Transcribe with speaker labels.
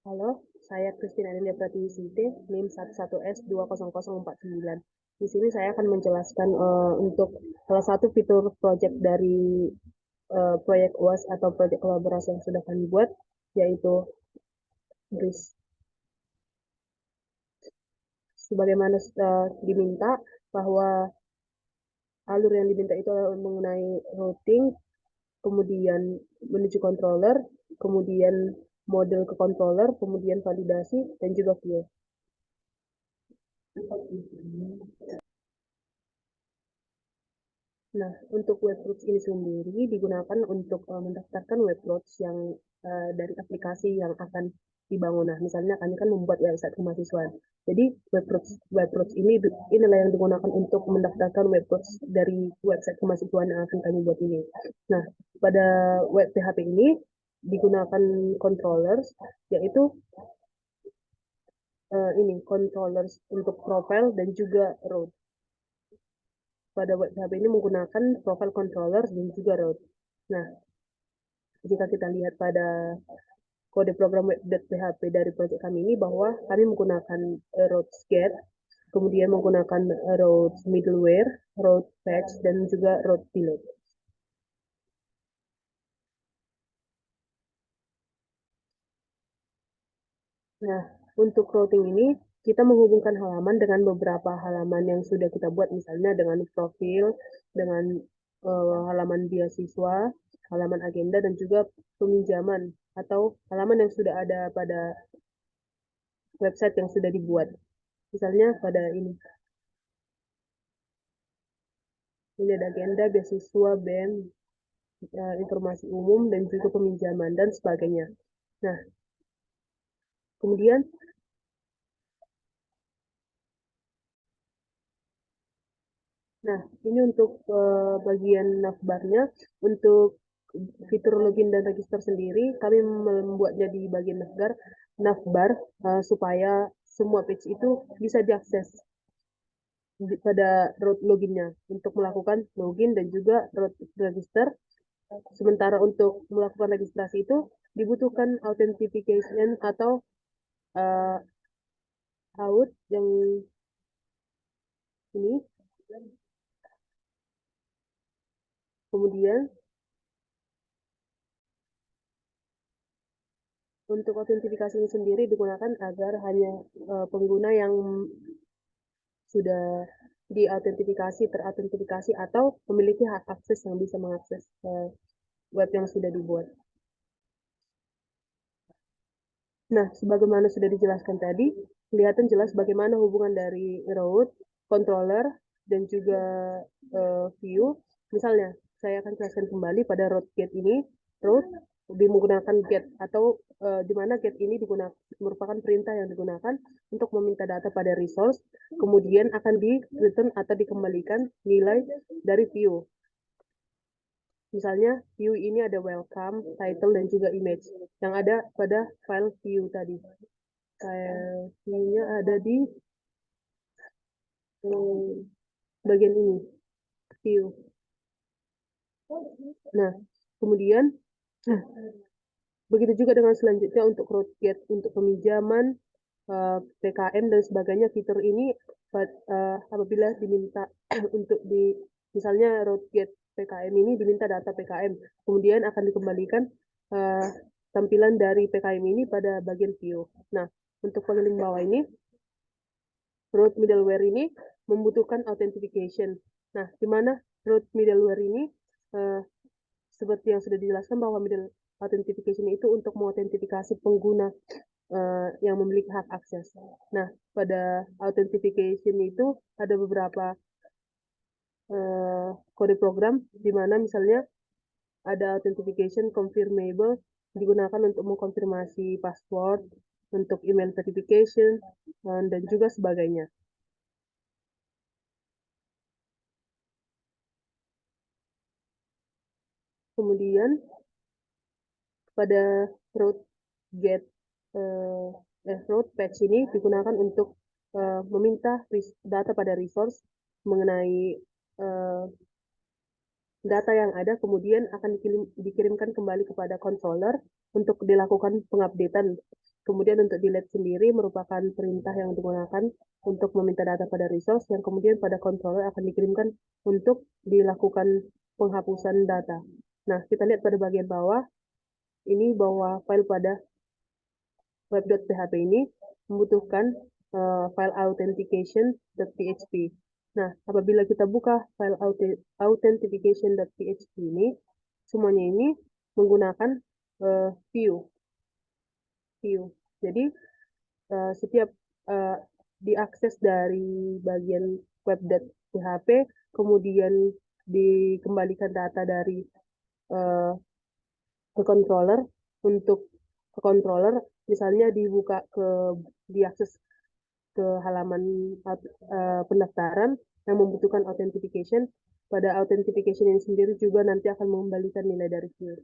Speaker 1: Halo, saya Christine Adelia Pratiwi Sinte, NIM 11S20049. Di sini saya akan menjelaskan untuk salah satu fitur project dari proyek UAS atau proyek kolaborasi yang sudah kami buat, yaitu BRIS. Sebagaimana diminta bahwa alur yang diminta itu adalah mengenai routing, kemudian menuju controller, kemudian model ke controller, kemudian validasi, dan juga view. Nah, untuk webroutes ini sendiri digunakan untuk mendaftarkan webroutes yang dari aplikasi yang akan dibangun. Nah, misalnya kami kan membuat website kemahasiswaan. Jadi webroutes ini inilah yang digunakan untuk mendaftarkan webroutes dari website kemahasiswaan yang akan kami buat ini. Nah, pada web PHP ini digunakan controllers, yaitu ini controllers untuk profile dan juga route. Pada web PHP ini menggunakan profile controller dan juga route. Nah, jika kita lihat pada kode program web.php dari proyek kami ini bahwa kami menggunakan route get, kemudian menggunakan route middleware, route fetch, dan juga route delete. Nah, untuk routing ini kita menghubungkan halaman dengan beberapa halaman yang sudah kita buat, misalnya dengan profil, dengan halaman beasiswa, halaman agenda, dan juga peminjaman atau halaman yang sudah ada pada website yang sudah dibuat. Misalnya pada ini ada agenda, beasiswa, BEM, informasi umum, dan juga peminjaman, dan sebagainya. Nah, kemudian, nah ini untuk bagian navbarnya, untuk fitur login dan register sendiri, kami membuatnya di bagian navbar, supaya semua page itu bisa diakses pada root loginnya untuk melakukan login dan juga root register. Sementara untuk melakukan registrasi itu dibutuhkan authentication atau uh, out yang ini. Kemudian untuk autentifikasi ini sendiri digunakan agar hanya pengguna yang sudah diautentifikasi, terautentikasi atau memiliki hak akses yang bisa mengakses web yang sudah dibuat. Nah, sebagaimana sudah dijelaskan tadi, kelihatan jelas bagaimana hubungan dari route, controller, dan juga view. Misalnya, saya akan jelaskan kembali pada route get ini. Route menggunakan get atau di mana get ini digunakan merupakan perintah yang digunakan untuk meminta data pada resource, kemudian akan di return atau dikembalikan nilai dari view. Misalnya view ini ada welcome, title, dan juga image yang ada pada file view tadi. View-nya ada di bagian ini, view. Nah, kemudian begitu juga dengan selanjutnya untuk road get, untuk peminjaman, PKM, dan sebagainya. Fitur ini apabila diminta untuk misalnya road get PKM ini diminta data PKM, kemudian akan dikembalikan tampilan dari PKM ini pada bagian view. Nah, untuk paneling bawah ini, root middleware ini membutuhkan authentication. Nah, di mana root middleware ini seperti yang sudah dijelaskan bahwa middle authentication itu untuk mengauthentifikasi pengguna yang memiliki hak akses. Nah, pada authentication itu ada beberapa kode program di mana misalnya ada authentication confirmable digunakan untuk mengkonfirmasi password, untuk email verification, dan juga sebagainya. Kemudian pada route get route patch ini digunakan untuk meminta data pada resource mengenai data yang ada, kemudian akan dikirimkan kembali kepada controller untuk dilakukan pengupdatean Kemudian untuk delete sendiri merupakan perintah yang digunakan untuk meminta data pada resource yang kemudian pada controller akan dikirimkan untuk dilakukan penghapusan data. Nah, kita lihat pada bagian bawah, ini bahwa file pada web.php ini membutuhkan file authentication.php. Nah, apabila kita buka file authentication.php ini, semuanya ini menggunakan view. Jadi, setiap diakses dari bagian web.php, kemudian dikembalikan data dari ke controller untuk ke controller, misalnya diakses ke halaman pendaftaran yang membutuhkan authentication. Pada authentication ini sendiri juga nanti akan mengembalikan nilai dari view.